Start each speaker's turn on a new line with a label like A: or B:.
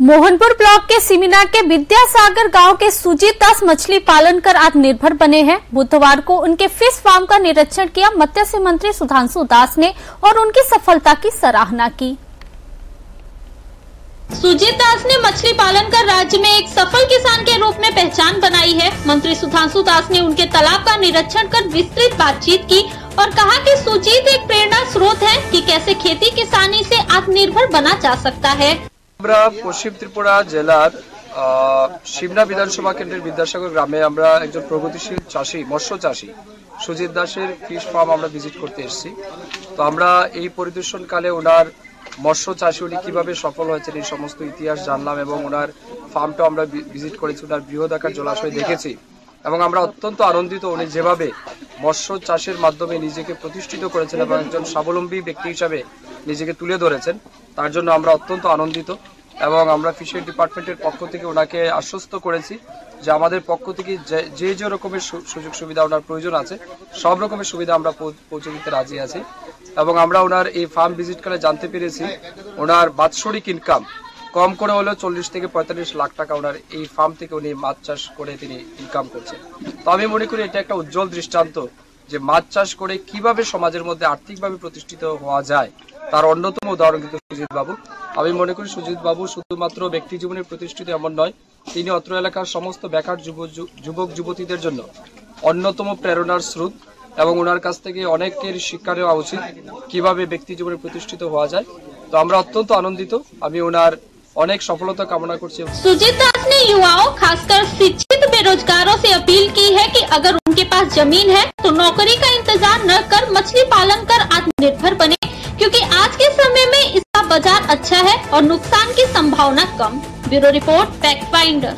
A: Mohanpur block के सिमिना के विद्यासागर गांव के सुजीत दास मछली पालन कर आत्मनिर्भर बने हैं। बुधवार को उनके फिश फार्म का निरीक्षण किया मत्स्य मंत्री सुधांशु दास ने और उनकी सफलता की सराहना की।
B: सुजीत दास ने मछली पालन कर राज्य में एक सफल किसान के रूप में पहचान बनाई है। मंत्री सुधांशु दास ने उनके तालाब का निरीक्षण कर विस्तृत बातचीत की और कहा कि सुजीत एक प्रेरणा स्रोत है कि कैसे खेती किसानी से आत्मनिर्भर बना जा सकता है।
C: पश्चिम त्रिपुरा जिलार शिमना विधानसभा केंद्रेर विद्यासागर ग्रामे आमरा एकजन प्रगतिशील चाषी मत्स्य चाषी सुजीत दासेर फिश फार्म आमरा विजिट करते एसेছি। तो आमरा এই পরিদর্শনকালে ওনার মৎস্য চাষী উনি কিভাবে সফল হয়েছেন এই সমস্ত ইতিহাস জানলাম এবং ওনার ফার্মটা আমরা ভিজিট করেছি, ওনার বৃহদাকার জলাশয় দেখেছি এবং আমরা অত্যন্ত আনন্দিত উনি যেভাবে মৎস্য চাষের মাধ্যমে নিজেকে প্রতিষ্ঠিত করেছেন এবং একজন স্বাবলম্বী ব্যক্তি হিসেবে নিজেকে তুলে ধরেছেন, তার জন্য আমরা অত্যন্ত আনন্দিত এবং আমরা ফিশারি ডিপার্টমেন্টের পক্ষ থেকে ওনাকে আশ্বস্ত করেছি যে আমাদের পক্ষ থেকে যে যে রকমের সুযোগ সুবিধা ওনার প্রয়োজন আছে সব রকমের সুবিধা আমরা পৌঁছে দিতে রাজি আছি। এবং আমরা ওনার এই ফার্ম ভিজিট করে জানতে পেরেছি ওনার বাৎসরিক ইনকাম কম করে হলেও 40 থেকে 45 লাখ টাকা ওনার এই ফার্ম থেকে উনি মাছ চাষ করে তিনি ইনকাম করছেন। তো আমি মনে করি এটা একটা উজ্জ্বল দৃষ্টান্ত যে মাছ চাষ করে কিভাবে সমাজের মধ্যে আর্থিকভাবে প্রতিষ্ঠিত হওয়া যায় তার অন্যতম উদাহরণ কিন্তু সুজিত বাবু। আমি মনে করি সুজিত বাবু শুধুমাত্র ব্যক্তি জীবনে প্রতিষ্ঠিত এমন নয়, তিনি অত্র এলাকার সমস্ত বেকার যুবক যুবতীদের জন্য অন্যতম প্রেরণার স্রোত এবং ওনার কাছ থেকে অনেকের শিক্ষা নেওয়া উচিত কিভাবে ব্যক্তি জীবনে প্রতিষ্ঠিত হওয়া যায়। তো আমরা অত্যন্ত আনন্দিত, আমি ওনার अनेक सफलता कामना करছি।
B: सुजीत दास ने युवाओं खासकर शिक्षित बेरोजगारों से अपील की है कि अगर उनके पास जमीन है तो नौकरी का इंतजार न कर मछली पालन कर आत्मनिर्भर बने, क्योंकि आज के समय में इसका बाजार अच्छा है और नुकसान की संभावना कम। Bureau report fact finder.